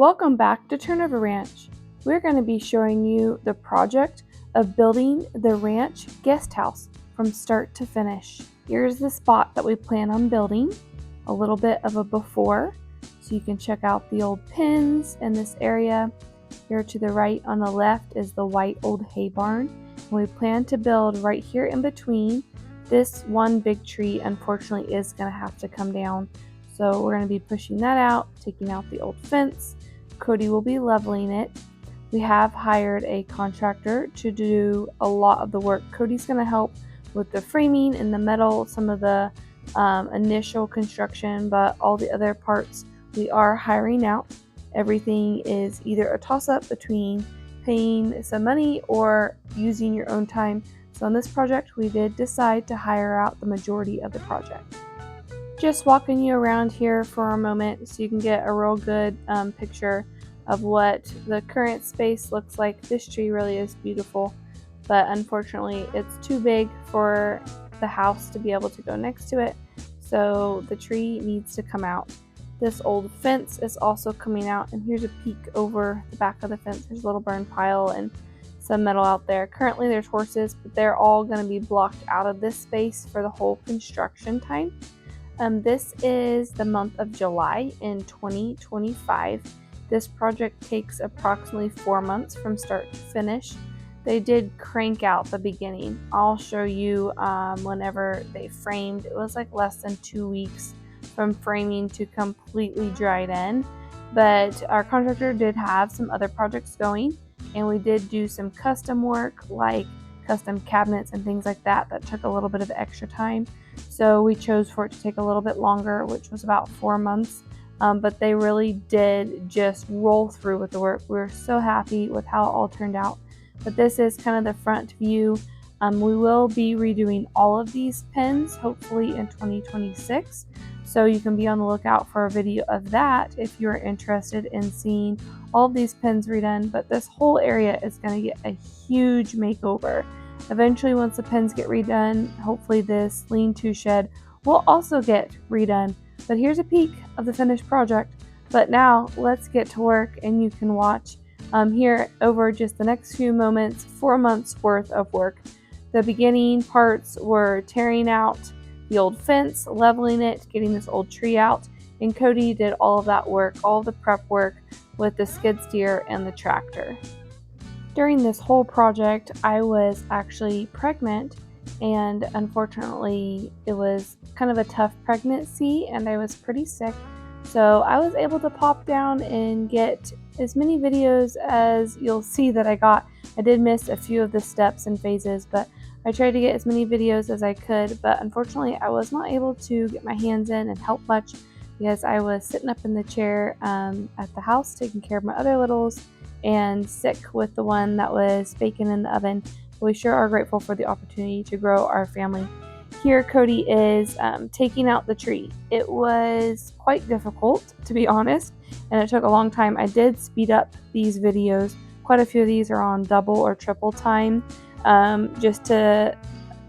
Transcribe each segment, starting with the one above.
Welcome back to Turnover Ranch. We're going to be showing you the project of building the ranch guest house from start to finish. Here's the spot that we plan on building, a little bit of a before, so you can check out the old pens in this area. Here to the right on the left is the white old hay barn. And we plan to build right here in between. This one big tree unfortunately is going to have to come down. So we're going to be pushing that out, taking out the old fence. Cody will be leveling it. We have hired a contractor to do a lot of the work. Cody's going to help with the framing and the metal, some of the initial construction, but all the other parts we are hiring out. Everything is either a toss-up between paying some money or using your own time. So on this project, we did decide to hire out the majority of the project. Just walking you around here for a moment so you can get a real good picture of what the current space looks like. This tree really is beautiful, but unfortunately it's too big for the house to be able to go next to it, so the tree needs to come out. This old fence is also coming out, and here's a peek over the back of the fence. There's a little burn pile and some metal out there. Currently there's horses, but they're all going to be blocked out of this space for the whole construction time. This is the month of July in 2025. This project takes approximately 4 months from start to finish. They did crank out the beginning. I'll show you whenever they framed. It was like less than 2 weeks from framing to completely dried in. But our contractor did have some other projects going, and we did do some custom work like custom cabinets and things like that took a little bit of extra time. So we chose for it to take a little bit longer, which was about 4 months. But they really did just roll through with the work. We were so happy with how it all turned out. But this is kind of the front view. We will be redoing all of these pens, hopefully in 2026. So you can be on the lookout for a video of that if you're interested in seeing all of these pens redone. But this whole area is going to get a huge makeover. Eventually, once the pens get redone, hopefully this lean-to shed will also get redone. But here's a peek of the finished project. But now let's get to work, and you can watch here over just the next few moments, 4 months worth of work. The beginning parts were tearing out the old fence, leveling it, getting this old tree out, and Cody did all of that work, all of the prep work with the skid steer and the tractor. During this whole project, I was actually pregnant, and unfortunately it was kind of a tough pregnancy and I was pretty sick. So I was able to pop down and get as many videos as you'll see that I got. I did miss a few of the steps and phases, but I tried to get as many videos as I could. But unfortunately I was not able to get my hands in and help much because I was sitting up in the chair at the house taking care of my other littles and sick with the one that was baking in the oven. We sure are grateful for the opportunity to grow our family. Here Cody is taking out the tree. It was quite difficult, to be honest, and it took a long time. I did speed up these videos. Quite a few of these are on double or triple time, just to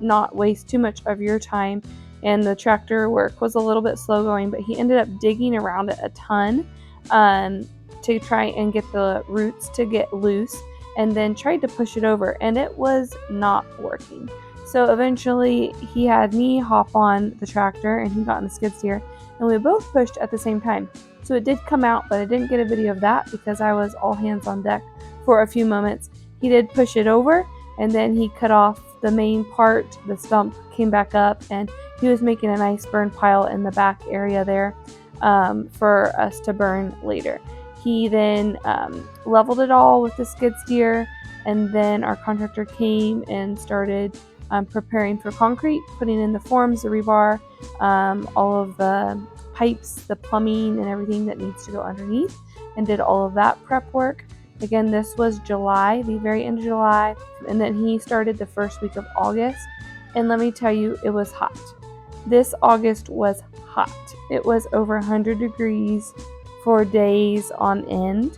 not waste too much of your time. And the tractor work was a little bit slow going, but he ended up digging around it a ton to try and get the roots to get loose, and then tried to push it over, and it was not working. So eventually he had me hop on the tractor and he got in the skid steer, and we both pushed at the same time. So it did come out, but I didn't get a video of that because I was all hands on deck for a few moments. He did push it over, and then he cut off the main part. The stump came back up, and he was making a nice burn pile in the back area there for us to burn later. He then leveled it all with the skid steer, and then our contractor came and started preparing for concrete, putting in the forms, the rebar, all of the pipes, the plumbing, and everything that needs to go underneath, and did all of that prep work. Again, this was July, the very end of July, and then he started the first week of August, and let me tell you, it was hot. This August was hot. It was over 100 degrees for days on end.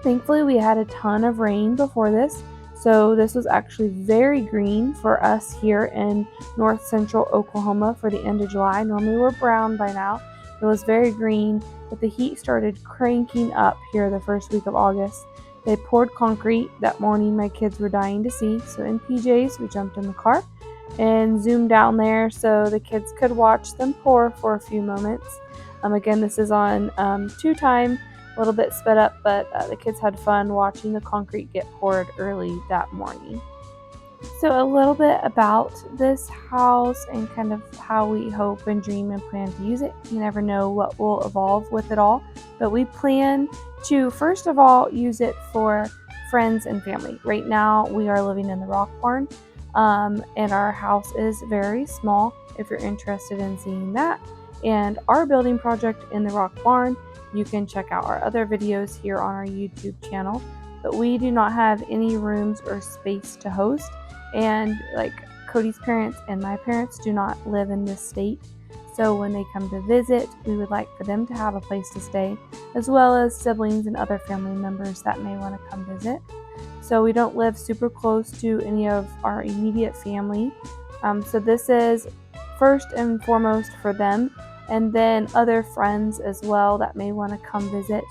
Thankfully, we had a ton of rain before this, so this was actually very green for us here in north central Oklahoma for the end of July. Normally we're brown by now, It was very green, but the heat started cranking up here the first week of August. They poured concrete. That morning my kids were dying to see, so in PJs we jumped in the car and zoomed down there so the kids could watch them pour for a few moments. Again, this is on 2x, a little bit sped up, but the kids had fun watching the concrete get poured early that morning. So a little bit about this house and kind of how we hope and dream and plan to use it. You never know what will evolve with it all, but we plan to first of all use it for friends and family. Right now we are living in the rock barn, and our house is very small if you're interested in seeing that. And our building project in the rock barn, you can check out our other videos here on our YouTube channel, but we do not have any rooms or space to host. And like Cody's parents and my parents do not live in this state. So when they come to visit, we would like for them to have a place to stay, as well as siblings and other family members that may want to come visit. So we don't live super close to any of our immediate family. So this is first and foremost for them, and then other friends as well that may want to come visit.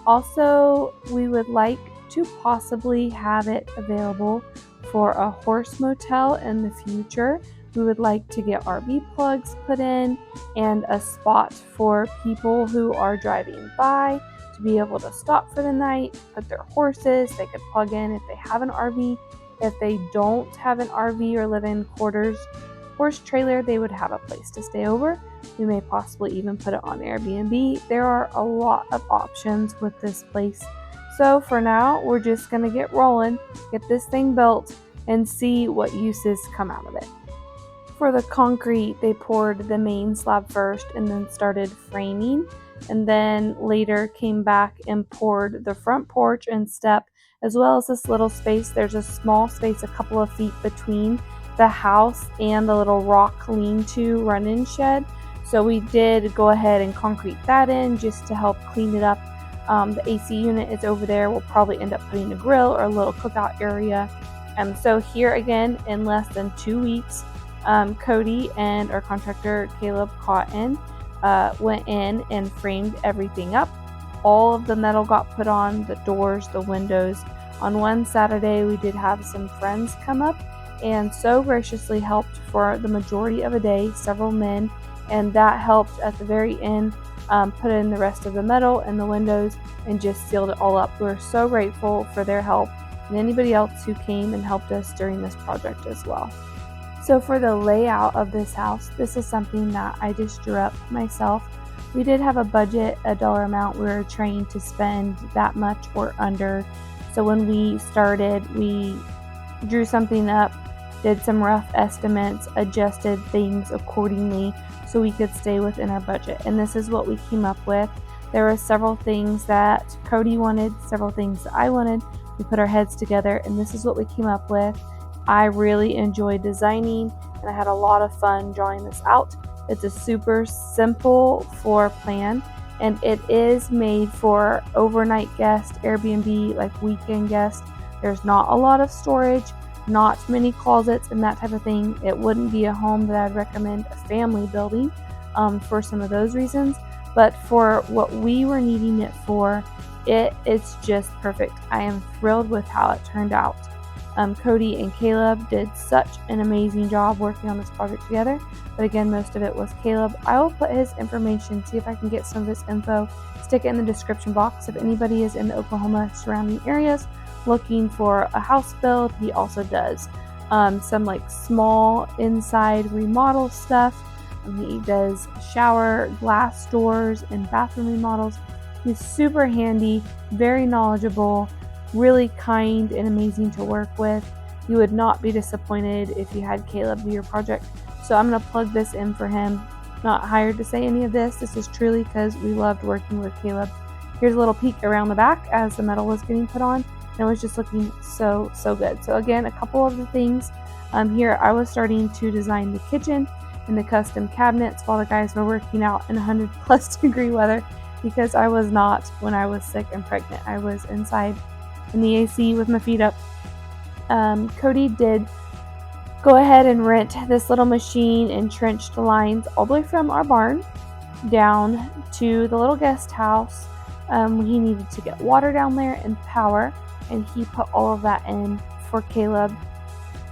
Also, we would like to possibly have it available for a horse motel in the future. We would like to get RV plugs put in and a spot for people who are driving by to be able to stop for the night, put their horses. They could plug in if they have an RV. If they don't have an RV or live in quarters, horse trailer, they would have a place to stay over. We may possibly even put it on Airbnb. There are a lot of options with this place. So for now, we're just going to get rolling, get this thing built, and see what uses come out of it. For the concrete, they poured the main slab first and then started framing, and then later came back and poured the front porch and step, as well as this little space. There's a small space a couple of feet between the house and the little rock lean-to run-in shed. So we did go ahead and concrete that in just to help clean it up. The AC unit is over there. We'll probably end up putting a grill or a little cookout area. So here again, in less than 2 weeks, Cody and our contractor Caleb Cotton went in and framed everything up. All of the metal got put on, the doors, the windows. On one Saturday, we did have some friends come up and so graciously helped for the majority of a day, several men, and that helped at the very end put in the rest of the metal and the windows and just sealed it all up. We're so grateful for their help and anybody else who came and helped us during this project as well. So for the layout of this house, this is something that I just drew up myself. We did have a budget, a dollar amount we were trying to spend that much or under. So when we started, we drew something up, did some rough estimates, adjusted things accordingly so we could stay within our budget. And this is what we came up with. There were several things that Cody wanted, several things that I wanted. We put our heads together and this is what we came up with. I really enjoyed designing and I had a lot of fun drawing this out. It's a super simple floor plan and it is made for overnight guests, Airbnb, like weekend guests. There's not a lot of storage, not many closets and that type of thing. It wouldn't be a home that I'd recommend a family building for some of those reasons. But for what we were needing it for, it's just perfect. I am thrilled with how it turned out. Cody and Caleb did such an amazing job working on this project together. But again, most of it was Caleb. I will put his information, see if I can get some of his info, stick it in the description box. If anybody is in the Oklahoma surrounding areas looking for a house build, he also does some like small inside remodel stuff. He does shower, glass doors, and bathroom remodels. He's super handy, very knowledgeable, really kind and amazing to work with. You would not be disappointed if you had Caleb do your project. So I'm going to plug this in for him. Not hired to say any of this. This is truly because we loved working with Caleb. Here's a little peek around the back as the metal was getting put on. And it was just looking so good. So again, a couple of the things here. I was starting to design the kitchen and the custom cabinets while the guys were working out in 100+ degree weather because I was not when I was sick and pregnant. I was inside in the AC with my feet up. Cody did go ahead and rent this little machine and trenched lines all the way from our barn down to the little guest house. He needed to get water down there and power, and he put all of that in for Caleb.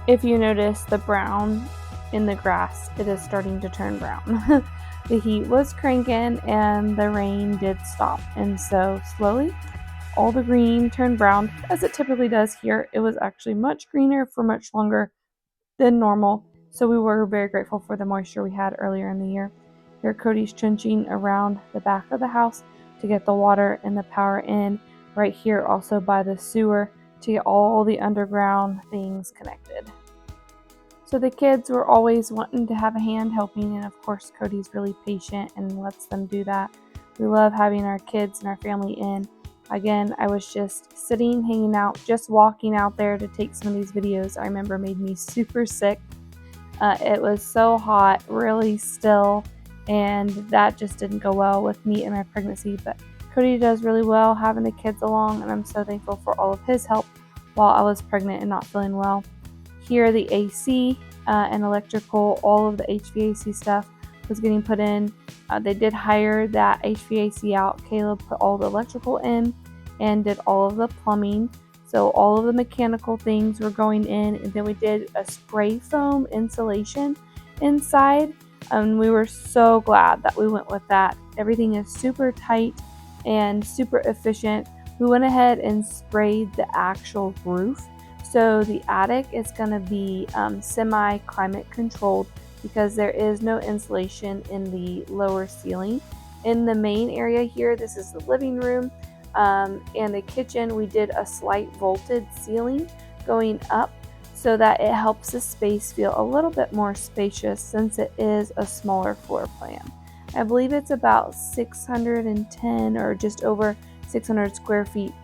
If you notice the brown in the grass, it is starting to turn brown. The heat was cranking and the rain did stop, and so slowly all the green turned brown, as it typically does here. It was actually much greener for much longer than normal, so we were very grateful for the moisture we had earlier in the year. Here Cody's trenching around the back of the house to get the water and the power in, right here also by the sewer to get all the underground things connected. So the kids were always wanting to have a hand helping, and of course Cody's really patient and lets them do that. We love having our kids and our family in. Again, I was just sitting, hanging out, just walking out there to take some of these videos. I remember made me super sick. It was so hot, really still, and that just didn't go well with me and my pregnancy. But Cody does really well having the kids along, and I'm so thankful for all of his help while I was pregnant and not feeling well. Here, the AC and electrical, all of the HVAC stuff was getting put in. They did hire that HVAC out. Caleb put all the electrical in and did all of the plumbing. So all of the mechanical things were going in, and then we did a spray foam insulation inside. We were so glad that we went with that. Everything is super tight and super efficient. We went ahead and sprayed the actual roof. So the attic is going to be semi-climate controlled because there is no insulation in the lower ceiling. In the main area here, this is the living room and the kitchen. We did a slight vaulted ceiling going up so that it helps the space feel a little bit more spacious since it is a smaller floor plan. I believe it's about 610 or just over 600 square feet.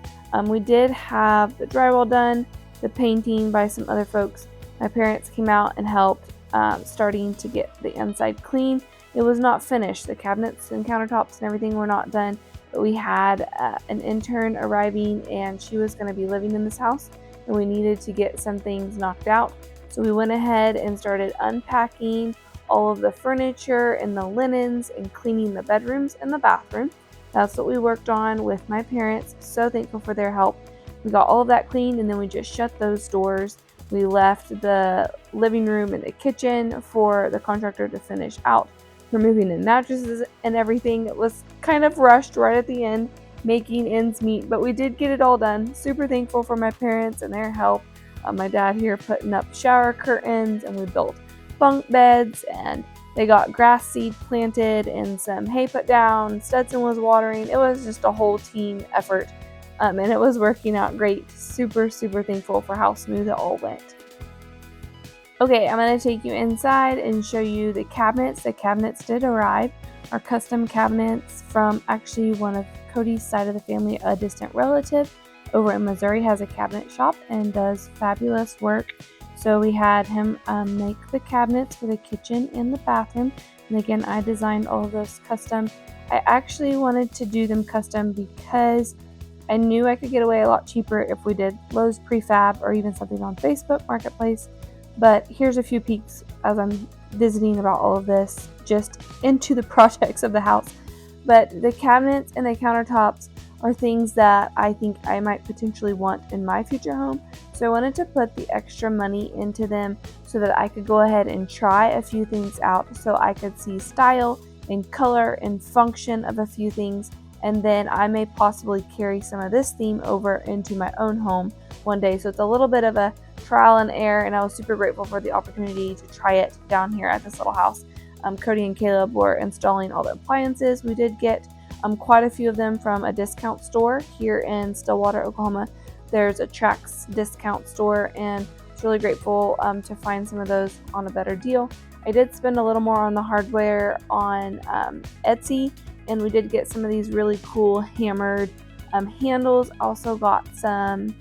We did have the drywall done, the painting by some other folks. My parents came out and helped starting to get the inside clean. It was not finished. The cabinets and countertops and everything were not done, but we had an intern arriving and she was going to be living in this house, and we needed to get some things knocked out. So we went ahead and started unpacking all of the furniture and the linens and cleaning the bedrooms and the bathroom. That's what we worked on with my parents. So thankful for their help. We got all of that cleaned, and then we just shut those doors. We left the living room and the kitchen for the contractor to finish out, removing the mattresses and everything. It was kind of rushed right at the end, making ends meet, but we did get it all done. Super thankful for my parents and their help. My dad here putting up shower curtains, and we built bunk beds, and they got grass seed planted and some hay put down. Stetson was watering. It was just a whole team effort. And it was working out great. Super, super thankful for how smooth it all went. Okay, I'm going to take you inside and show you the cabinets. The cabinets did arrive. Our custom cabinets from actually one of Cody's side of the family, a distant relative over in Missouri, has a cabinet shop and does fabulous work. So we had him make the cabinets for the kitchen and the bathroom. And again, I designed all of those custom. I actually wanted to do them custom because I knew I could get away a lot cheaper if we did Lowe's prefab or even something on Facebook Marketplace. But here's a few peeks as I'm visiting about all of this, just into the projects of the house. But the cabinets and the countertops are things that I think I might potentially want in my future home. So I wanted to put the extra money into them so that I could go ahead and try a few things out, so I could see style and color and function of a few things. And then I may possibly carry some of this theme over into my own home one day. So it's a little bit of a trial and error, and I was super grateful for the opportunity to try it down here at this little house. Cody and Caleb were installing all the appliances. We did get quite a few of them from a discount store here in Stillwater, Oklahoma. There's a Trax discount store, and I was really grateful to find some of those on a better deal. I did spend a little more on the hardware on Etsy, and we did get some of these really cool hammered handles. Also got some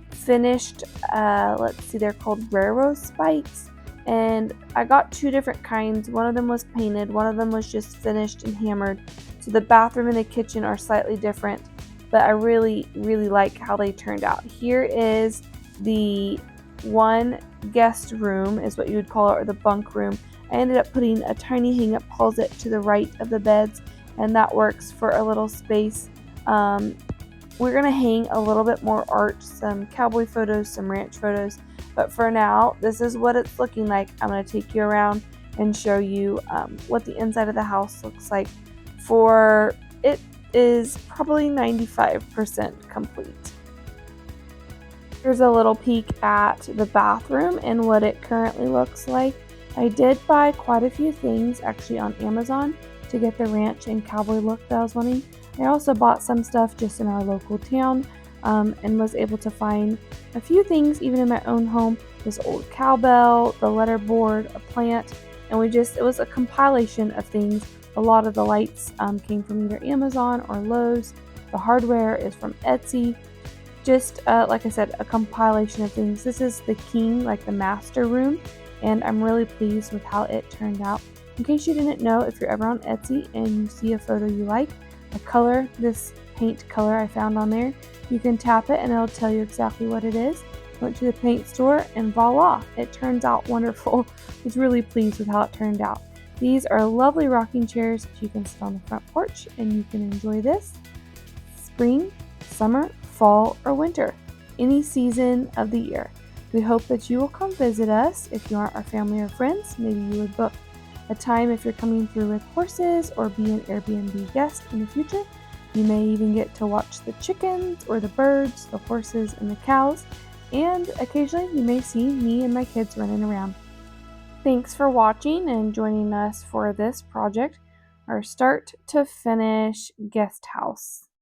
finished, let's see, they're called railroad spikes. And I got two different kinds. One of them was painted, one of them was just finished and hammered. So the bathroom and the kitchen are slightly different, but I really, really like how they turned out. Here is the one guest room, is what you would call it, or the bunk room. I ended up putting a tiny hang-up closet to the right of the beds, and that works for a little space. We're going to hang a little bit more art, some cowboy photos, some ranch photos, but for now, this is what it's looking like. I'm going to take you around and show you what the inside of the house looks like. For it is probably 95% complete. Here's a little peek at the bathroom and what it currently looks like. I did buy quite a few things actually on Amazon to get the ranch and cowboy look that I was wanting. I also bought some stuff just in our local town and was able to find a few things even in my own home. This old cowbell, the letterboard, a plant, and it was a compilation of things. A lot of the lights came from either Amazon or Lowe's. The hardware is from Etsy. Just like I said, a compilation of things. This is the king, like the master room, and I'm really pleased with how it turned out. In case you didn't know, if you're ever on Etsy and you see a photo you like, a color, this paint color I found on there, you can tap it and it'll tell you exactly what it is. Went to the paint store and voila, it turns out wonderful. I was really pleased with how it turned out. These are lovely rocking chairs that you can sit on the front porch and you can enjoy this. Spring, summer, fall, or winter, any season of the year. We hope that you will come visit us. If you aren't our family or friends, maybe you would book a time if you're coming through with horses or be an Airbnb guest in the future. You may even get to watch the chickens or the birds, the horses, and the cows, and occasionally you may see me and my kids running around. Thanks for watching and joining us for this project, our start to finish guest house.